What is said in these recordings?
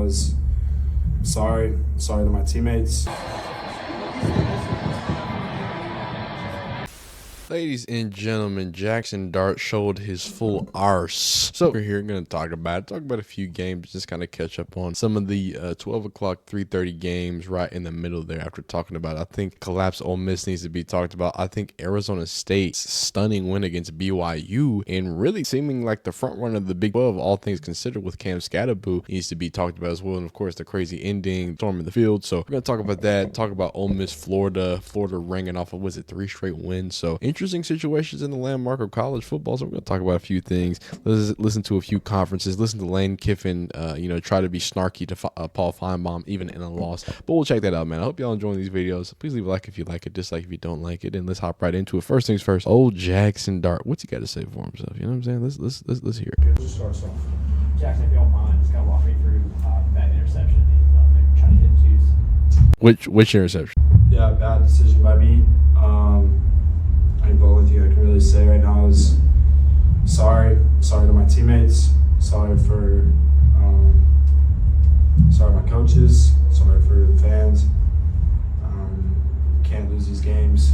was sorry to my teammates. Ladies and gentlemen, Jaxson Dart showed his full arse. So we're here going to talk about a few games, just kind of catch up on some of the 12 o'clock, 3:30 games right in the middle there after talking about, I think collapse Ole Miss needs to be talked about. I think Arizona State's stunning win against BYU and really seeming like the front runner of the Big 12, all things considered, with Cam Scatterboo needs to be talked about as well. And of course, the crazy ending, storm in the field. So we're going to talk about that, talk about Ole Miss, Florida ringing off of, was it 3 straight wins? So interesting situations in the landmark of college football. So we're going to talk about a few things. Let's listen to a few conferences. Listen to Lane Kiffin, try to be snarky to Paul Feinbaum, even in a loss. But we'll check that out, man. I hope y'all enjoying these videos. Please leave a like if you like it, dislike if you don't like it, and let's hop right into it. First things first, old Jaxson Dart. What's he got to say for himself? You know what I'm saying? Let's hear it. Okay, let's start us off. Jaxson, if you don't mind, just kind of walk me through that interception and trying to hit twos. Which interception? Yeah, bad decision by me. I think the only thing I can really say right now is sorry to my teammates, sorry my coaches, sorry for the fans. Can't lose these games.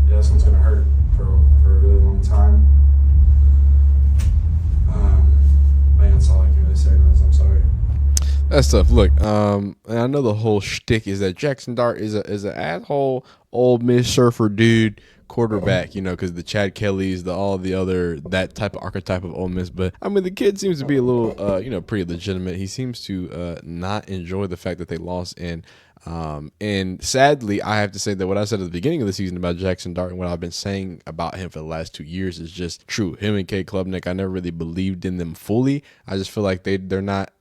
This one's gonna hurt for a really long time. That's all I can really say now is I'm sorry. That's tough. Look, and I know the whole shtick is that Jaxson Dart is an asshole, Ole Miss surfer dude, quarterback, because the Chad Kellys, all the other, that type of archetype of Ole Miss. But I mean, the kid seems to be a little, pretty legitimate. He seems to not enjoy the fact that they lost. And sadly, I have to say that what I said at the beginning of the season about Jaxson Dart and what I've been saying about him for the last 2 years is just true. Him and K Klubnik, I never really believed in them fully. I just feel like they're not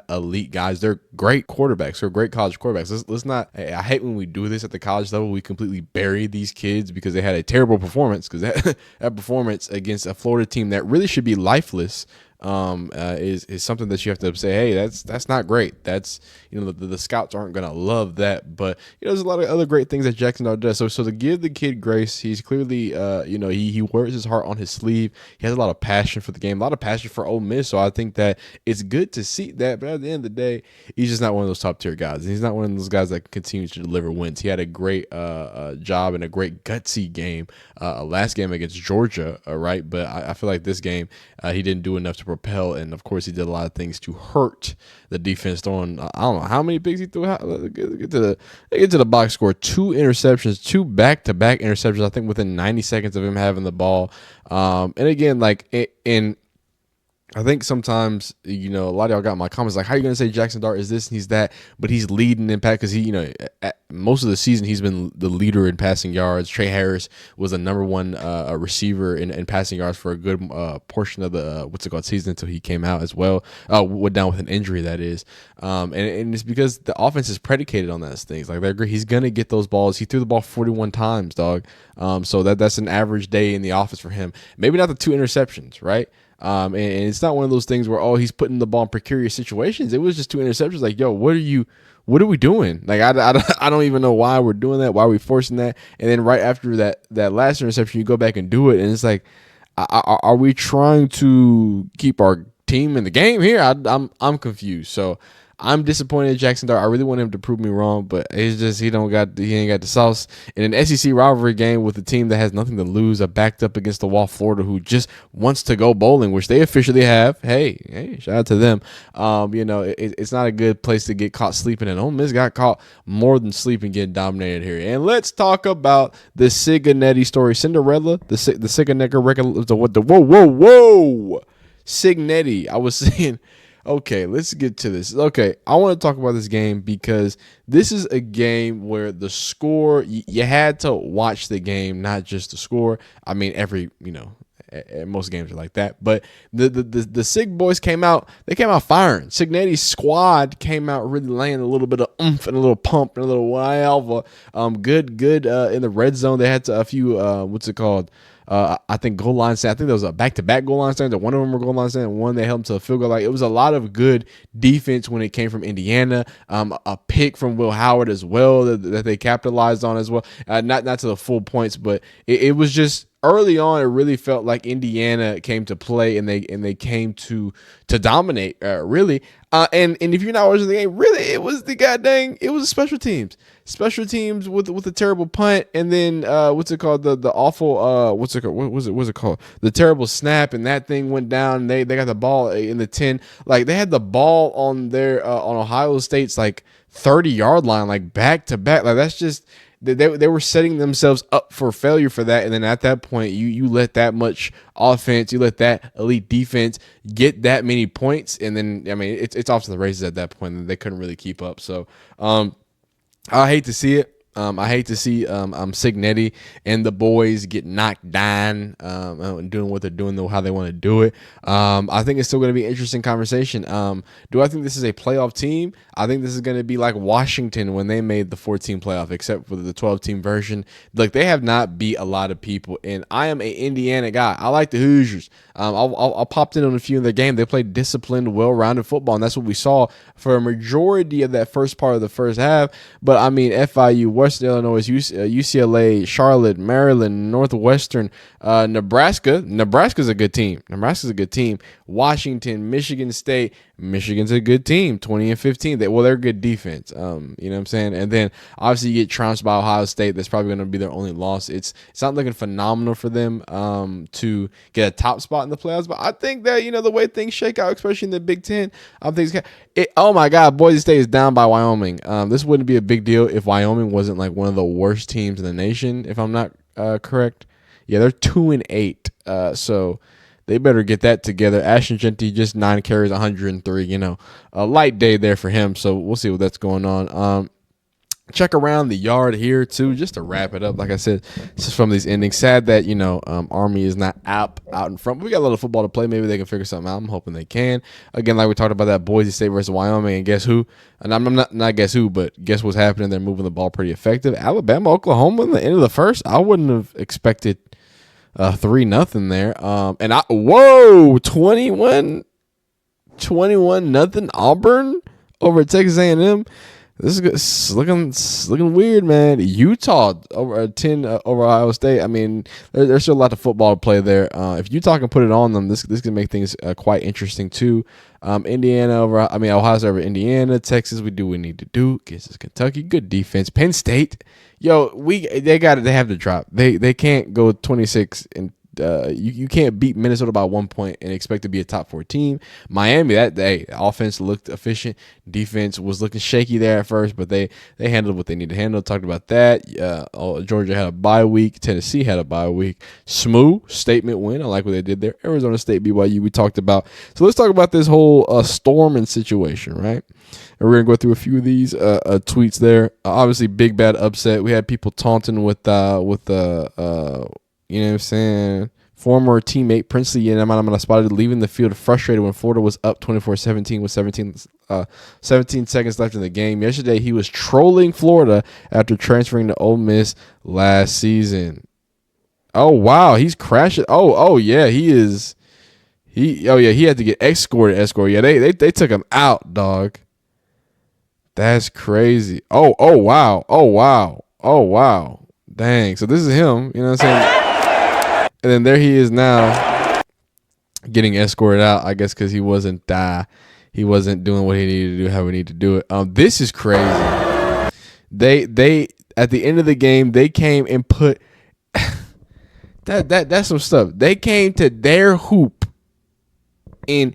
elite guys. They're great quarterbacks. They're great college quarterbacks. Let's not. I hate when we do this at the college level. We completely bury these kids because they had a terrible performance. Because that performance against a Florida team that really should be lifeless is something that you have to say, hey, that's not great. That's, the scouts aren't gonna love that. But there's a lot of other great things that Jaxson Dart does. So to give the kid grace, he's clearly he wears his heart on his sleeve. He has a lot of passion for the game, a lot of passion for Ole Miss. So I think that it's good to see that. But at the end of the day, he's just not one of those top tier guys. He's not one of those guys that continues to deliver wins. He had a great job and a great gutsy game last game against Georgia, right? But I feel like this game he didn't do enough to propel, and of course he did a lot of things to hurt the defense, throwing I don't know how many picks he threw. Get to the box score. 2 interceptions, 2 back-to-back interceptions, I think within 90 seconds of him having the ball. And again, I think sometimes, a lot of y'all got my comments like, how are you going to say Jaxson Dart is this and he's that, but he's leading in pass because he, at most of the season, he's been the leader in passing yards. Trey Harris was the number 1 receiver in passing yards for a good portion of the, season until he came out as well. Went down with an injury, that is. And it's because the offense is predicated on those things. Like, he's going to get those balls. He threw the ball 41 times, dog. So that's an average day in the office for him. Maybe not the 2 interceptions, right? And it's not one of those things where, he's putting the ball in precarious situations. It was just 2 interceptions. Like, yo, what are we doing? Like, I don't even know why we're doing that, why are we forcing that. And then right after that last interception, you go back and do it. And it's like, are we trying to keep our team in the game here? I'm confused. So I'm disappointed in Jaxson Dart. I really want him to prove me wrong, but it's just he ain't got the sauce. In an SEC rivalry game with a team that has nothing to lose, a backed up against the wall Florida who just wants to go bowling, which they officially have. Hey, shout out to them. It's not a good place to get caught sleeping, and Ole Miss got caught more than sleeping, getting dominated here. And let's talk about the Signetti story. Cinderella, the Signetti record. Whoa, Signetti. I was saying. Okay, let's get to this. Okay, I want to talk about this game because this is a game where the score, you had to watch the game, not just the score. I mean, most games are like that. But the Sig boys came out, they came out firing. Signetti's squad came out really laying a little bit of oomph and a little pump and a little alpha. Good in the red zone. They had a few, I think goal line stand. I think there was a back-to-back goal line stand. One of them were goal line stand, and one they held them to a field goal. Like, it was a lot of good defense when it came from Indiana. A pick from Will Howard as well that they capitalized on as well. Not to the full points, but it was just early on. It really felt like Indiana came to play, and they came to dominate. Really. And if you're not watching the game, really, it was it was special teams with a terrible punt, and then what's it called, the awful what's it called, the terrible snap, and that thing went down. And they got the ball in the 10, like they had the ball on their on Ohio State's like 30-yard line, like back to back. Like, that's just. They were setting themselves up for failure for that, and then at that point, you let that much offense, you let that elite defense get that many points, and then I mean it's off to the races at that point, and they couldn't really keep up. So I hate to see it. I hate to see Signetti and the boys get knocked down doing what they're doing, how they want to do it. I think it's still going to be an interesting conversation. Do I think this is a playoff team? I think this is going to be like Washington when they made the 14 playoff, except for the 12-team version. Like, they have not beat a lot of people, and I am an Indiana guy. I like the Hoosiers. I popped in on a few in their game. They played disciplined, well-rounded football, and that's what we saw for a majority of that first part of the first half. But I mean, FIU, Western Illinois, UCLA, Charlotte, Maryland, Northwestern, Nebraska. Nebraska's a good team. Washington, Michigan State. Michigan's a good team, 20-15. They're good defense. You know what I'm saying? And then obviously you get trounced by Ohio State. That's probably going to be their only loss. It's not looking phenomenal for them to get a top spot in the playoffs. But I think that, the way things shake out, especially in the Big Ten, I think oh my God, Boise State is down by Wyoming. This wouldn't be a big deal if Wyoming wasn't like one of the worst teams in the nation, if I'm not correct. Yeah, they're 2-8. So they better get that together. Ashton Genty, just 9 carries, 103. A light day there for him. So we'll see what that's going on. Check around the yard here too, just to wrap it up. Like I said, just from these endings, sad that Army is not out in front. But we got a little football to play. Maybe they can figure something out. I'm hoping they can. Again, like we talked about that Boise State versus Wyoming, and guess who? And I'm not guess who, but guess what's happening? They're moving the ball pretty effective. Alabama, Oklahoma in the end of the first. I wouldn't have expected 3-0 there. And 21-0 Auburn over Texas A&M. This is looking weird, man. Utah over 10 over Ohio State. I mean, there's still a lot of football to play there. If Utah can put it on them, this can make things quite interesting too. Ohio State over Indiana. Texas, we do what we need to do. Against Kentucky, good defense. Penn State, they have to drop. They can't go 26 and. You can't beat Minnesota by 1 point and expect to be a top 4 team. Miami, that day, offense looked efficient. Defense was looking shaky there at first, but they handled what they need to handle. Talked about that. Georgia had a bye week. Tennessee had a bye week. Smooth statement win. I like what they did there. Arizona State, BYU, we talked about. So let's talk about this whole Storming situation, right? And we're going to go through a few of these tweets there. Obviously, big bad upset. We had people taunting with you know what I'm saying, former teammate Princely Yanamana spotted leaving the field frustrated when Florida was up 24-17 with 17 seconds left in the game. Yesterday, he was trolling Florida after transferring to Ole Miss last season. Oh, wow. He's crashing. Oh, yeah. He had to get escorted. Yeah, they took him out, dog. That's crazy. Oh, wow. Dang. So this is him. You know what I'm saying? And then there he is now getting escorted out, I guess, because he wasn't doing what he needed to do, how we need to do it. This is crazy. They at the end of the game, they came and put that's some stuff. They came to their hoop and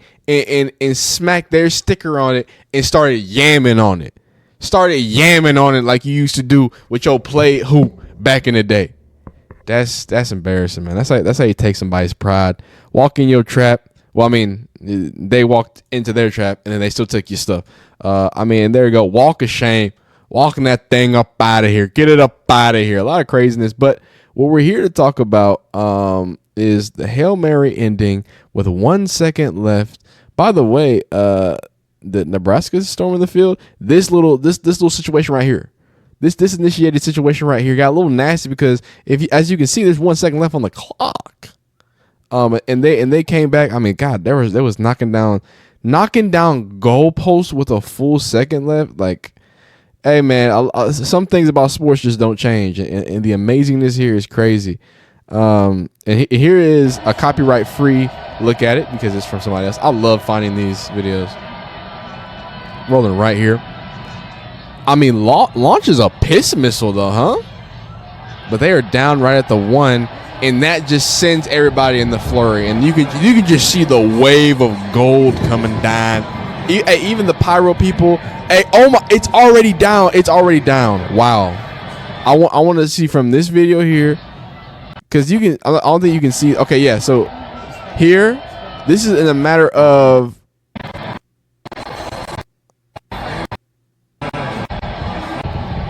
smacked their sticker on it and started yamming on it. Started yamming on it like you used to do with your play hoop back in the day. That's embarrassing, man. That's how you take somebody's pride. Walk in your trap. Well, I mean, they walked into their trap and then they still took your stuff. There you go. Walk of shame. Walking that thing up out of here. Get it up out of here. A lot of craziness. But what we're here to talk about is the Hail Mary ending with 1 second left. By the way, the Nebraska's storming the field. This little situation right here. This initiated situation right here got a little nasty because as you can see, there's 1 second left on the clock. And they came back. I mean, God, there was knocking down goalposts with a full second left. Like, hey man, some things about sports just don't change, and the amazingness here is crazy. And here is a copyright free look at it because it's from somebody else. I love finding these videos. Rolling right here. I mean, launches a piss missile though, huh? But they are down right at the 1, and that just sends everybody in the flurry. And you could just see the wave of gold coming down. Even the pyro people. Hey, oh my! It's already down. It's already down. Wow. I want to see from this video here, because you can. I don't think you can see. Okay, yeah. So here, this is in a matter of.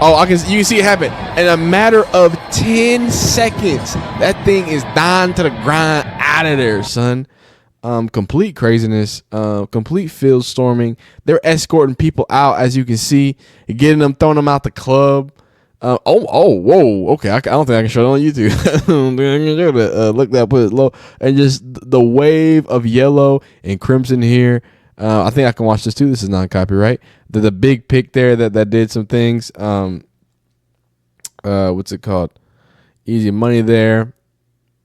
Oh, you can see it happen in a matter of 10 seconds. That thing is down to the ground, out of there, son. Complete craziness, complete field storming. They're escorting people out, as you can see, getting them, throwing them out the club. Whoa, okay. I don't think I can show it on YouTube. Look that, put it low, and just the wave of yellow and crimson here. I think I can watch this too. This is non-copyright. The big pick there that did some things. What's it called? Easy money there.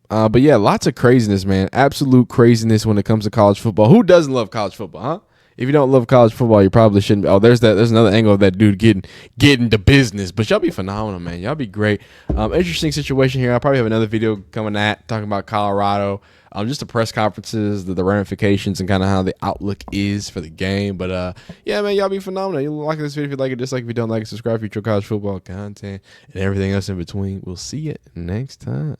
But yeah, lots of craziness, man. Absolute craziness when it comes to college football. Who doesn't love college football, huh? If you don't love college football, you probably shouldn't. Oh, there's another angle of that dude getting to business. But y'all be phenomenal, man. Y'all be great. Interesting situation here. I'll probably have another video coming talking about Colorado. Just the press conferences, the ramifications, and kind of how the outlook is for the game. But yeah, man, y'all be phenomenal. You like this video if you like it, dislike if you don't like it, subscribe for future college football content and everything else in between. We'll see you next time.